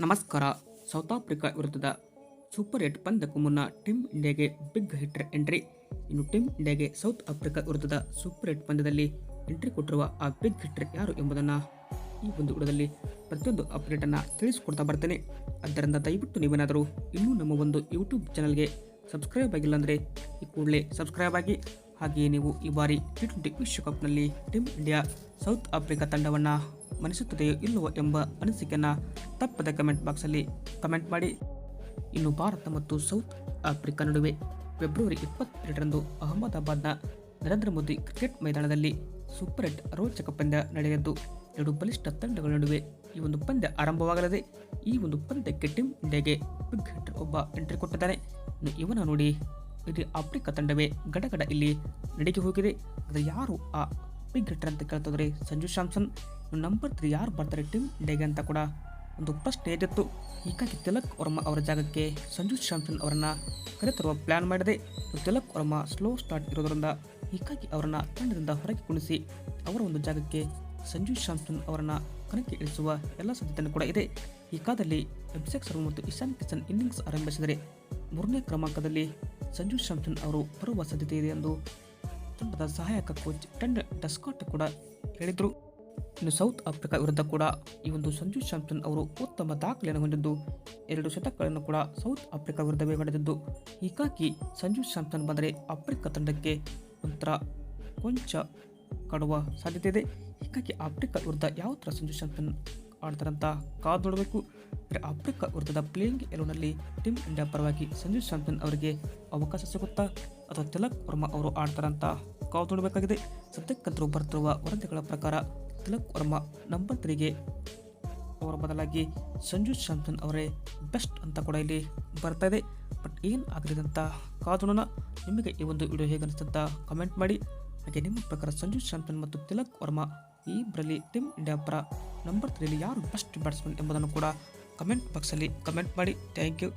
ನಮಸ್ಕಾರ. South Africa ವಿರುದ್ಧದ super 8 ಪಂದ್ಯಕ್ಕೂ ಮುನ್ನ ಟೀಮ್ ಇಂಡಿಯಾಗೆ ಬಿಗ್ ಹಿಟ್ಟರ್ ಎಂಟ್ರಿ. ಇನ್ನು ಟೀಮ್ ಇಂಡಿಯಾಗೆ ಸೌತ್ ಆಫ್ರಿಕಾ ವಿರುದ್ಧದ ಸೂಪರ್ 8 ಪಂದ್ಯದಲ್ಲಿ ಎಂಟ್ರಿ ಕೊಟ್ಟಿರುವ ಆ ಬಿಗ್ ಹಿಟ್ಟರ್ ಯಾರು ಎಂಬುದನ್ನು ಈ ಒಂದು ವಿಡಿಯೋದಲ್ಲಿ ಪ್ರತಿಯೊಂದು ಅಪ್ಡೇಟನ್ನು ತಿಳಿಸಿಕೊಡ್ತಾ ಬರ್ತೇನೆ. ಆದ್ದರಿಂದ ದಯವಿಟ್ಟು ನೀವೇನಾದರೂ ಇನ್ನೂ ನಮ್ಮ ಒಂದು ಯೂಟ್ಯೂಬ್ ಚಾನಲ್ಗೆ ಸಬ್ಸ್ಕ್ರೈಬ್ ಆಗಿಲ್ಲ ಅಂದರೆ ಈ ಕೂಡಲೇ ಸಬ್ಸ್ಕ್ರೈಬ್ ಆಗಿ. ಹಾಗೆಯೇ ನೀವು ಈ ಬಾರಿ T20 ವಿಶ್ವಕಪ್ನಲ್ಲಿ ಟೀಮ್ ಇಂಡಿಯಾ ಸೌತ್ ಆಫ್ರಿಕಾ ತಂಡವನ್ನು ಮಣಿಸುತ್ತದೆಯೋ ಇಲ್ಲವೋ ಎಂಬ ಅನಿಸಿಕೆಯನ್ನು ತಪ್ಪದ ಕಮೆಂಟ್ ಬಾಕ್ಸಲ್ಲಿ ಕಮೆಂಟ್ ಮಾಡಿ. ಇನ್ನು ಭಾರತ ಮತ್ತು ಸೌತ್ ಆಫ್ರಿಕಾ ನಡುವೆ ಫೆಬ್ರವರಿ 22ರಂದು ಅಹಮದಾಬಾದ್ನ ನರೇಂದ್ರ ಮೋದಿ ಕ್ರಿಕೆಟ್ ಮೈದಾನದಲ್ಲಿ ಸೂಪರ್ 8 ರೋಚಕ ಪಂದ್ಯ ನಡೆಯಲಿದ್ದು, ಎರಡು ಬಲಿಷ್ಠ ತಂಡಗಳ ನಡುವೆ ಈ ಒಂದು ಪಂದ್ಯ ಆರಂಭವಾಗಲಿದೆ. ಈ ಒಂದು ಪಂದ್ಯಕ್ಕೆ ಟೀಮ್ ಇಂಡಿಯಾಗೆ ಬಿಗ್ ಹಿಟ್ಟರ್ ಒಬ್ಬ ಎಂಟ್ರಿ ಕೊಟ್ಟಿದ್ದಾನೆ. ಇನ್ನು ಇವನ ನೋಡಿ ಇಡೀ ಆಫ್ರಿಕಾ ತಂಡವೇ ಗಡಗಡ ಇಲ್ಲಿ ನಡಿಗೆ ಹೋಗಿದೆ. ಅದು ಯಾರು ಆ ಬಿಗ್ ಹಿಟ್ಟರ್ ಅಂತ ಕೇಳ್ತಿದ್ರೆ ಸಂಜು ಸ್ಯಾಮ್ಸನ್. ನಂಬರ್ 3 ಯಾರು ಬರ್ತಾರೆ ಟೀಮ್ ಇಂಡಿಯಾಗೆ ಅಂತ ಕೂಡ ಒಂದು ಪ್ರಶ್ನೆ ಎದ್ದಿತ್ತು. ಹೀಗಾಗಿ ತಿಲಕ್ ವರ್ಮಾ ಅವರ ಜಾಗಕ್ಕೆ ಸಂಜು ಸ್ಯಾಮ್ಸನ್ ಅವರನ್ನು ಕರೆತರುವ ಪ್ಲ್ಯಾನ್ ಮಾಡಿದೆ. ತಿಲಕ್ ವರ್ಮಾ ಸ್ಲೋ ಸ್ಟಾರ್ಟ್ ಇರೋದರಿಂದ ಹೀಗಾಗಿ ಅವರನ್ನು ತಂಡದಿಂದ ಹೊರಗೆ ಕುಣಿಸಿ ಅವರ ಒಂದು ಜಾಗಕ್ಕೆ ಸಂಜು ಸ್ಯಾಮ್ಸನ್ ಅವರನ್ನು ಕಣಕ್ಕೆ ಇಳಿಸುವ ಎಲ್ಲ ಸಾಧ್ಯತೆಯೂ ಕೂಡ ಇದೆ. ಈ ಕಾಲದಲ್ಲಿ ಅಭಿಷೇಕ್ ಶರ್ಮಾ ಮತ್ತು ಇಶಾನ್ ಕಿಶನ್ ಇನ್ನಿಂಗ್ಸ್ ಆರಂಭಿಸಿದರೆ 3ನೇ ಕ್ರಮಾಂಕದಲ್ಲಿ ಸಂಜು ಸ್ಯಾಮ್ಸನ್ ಅವರು ಬರುವ ಸಾಧ್ಯತೆ ಇದೆ ಎಂದು ತಂಡದ ಸಹಾಯಕ ಕೋಚ್ ಟೆನ್ ಡಸ್ಕಾಟ್ ಕೂಡ ಹೇಳಿದರು. ಇನ್ನು ಸೌತ್ ಆಫ್ರಿಕಾ ವಿರುದ್ಧ ಕೂಡ ಈ ಒಂದು ಸಂಜು ಸ್ಯಾಮ್ಸನ್ ಅವರು ಉತ್ತಮ ದಾಖಲೆಯನ್ನು ಹೊಂದಿದ್ದು 2 ಶತಕಗಳನ್ನು ಕೂಡ ಸೌತ್ ಆಫ್ರಿಕಾ ವಿರುದ್ಧವೇ ಹೊಡೆದಿದ್ದು, ಹೀಗಾಗಿ ಸಂಜು ಸ್ಯಾಮ್ಸನ್ ಬಂದರೆ ಆಫ್ರಿಕಾ ತಂಡಕ್ಕೆ ಒಂಥರ ಕೊಂಚ ಕಾಡುವ ಸಾಧ್ಯತೆ ಇದೆ. ಹೀಗಾಗಿ ಆಫ್ರಿಕಾ ವಿರುದ್ಧ ಯಾವ ಥರ ಸಂಜು ಸ್ಯಾಮ್ಸನ್ ಆಡ್ತಾರಂತ ಕಾದು ನೋಡಬೇಕು. ಆಫ್ರಿಕಾ ವಿರುದ್ಧದ ಪ್ಲೇಯಿಂಗ್ 11ನಲ್ಲಿ ಟೀಮ್ ಇಂಡಿಯಾ ಪರವಾಗಿ ಸಂಜು ಸ್ಯಾಮ್ಸನ್ ಅವರಿಗೆ ಅವಕಾಶ ಸಿಗುತ್ತಾ ಅಥವಾ ತಿಲಕ್ ವರ್ಮಾ ಅವರು ಆಡ್ತಾರಂತ ಕಾದು ನೋಡಬೇಕಾಗಿದೆ. ಸದ್ಯಕ್ಕಂತರೂ ಬರ್ತಿರುವ ವರದಿಗಳ ಪ್ರಕಾರ ತಿಲಕ್ ವರ್ಮಾ ನಂಬರ್ 3ಗೆ ಅವರ ಬದಲಾಗಿ ಸಂಜು ಸ್ಯಾಮ್ಸನ್ ಅವರೇ ಬೆಸ್ಟ್ ಅಂತ ಕೂಡ ಇಲ್ಲಿ ಬರ್ತಾ ಇದೆ. ಬಟ್ ಏನು ಆಗಲಿದೆ ಅಂತ ಕಾದೋಣ. ನಿಮಗೆ ಈ ಒಂದು ವಿಡಿಯೋ ಹೇಗೆ ಅನಿಸ್ತಂತ ಕಮೆಂಟ್ ಮಾಡಿ. ಹಾಗೆ ನಿಮ್ಮ ಪ್ರಕಾರ ಸಂಜು ಸ್ಯಾಮ್ಸನ್ ಮತ್ತು ತಿಲಕ್ ವರ್ಮಾ ಈ ಇಬ್ಬರಲ್ಲಿ ಟೀಮ್ ಇಂಡಿಯಾ ಪರ ನಂಬರ್ 3ಯಲ್ಲಿ ಯಾರು ಬೆಸ್ಟ್ ಬ್ಯಾಟ್ಸ್ಮನ್ ಎಂಬುದನ್ನು ಕೂಡ ಕಮೆಂಟ್ ಬಾಕ್ಸಲ್ಲಿ ಕಮೆಂಟ್ ಮಾಡಿ. Thank you.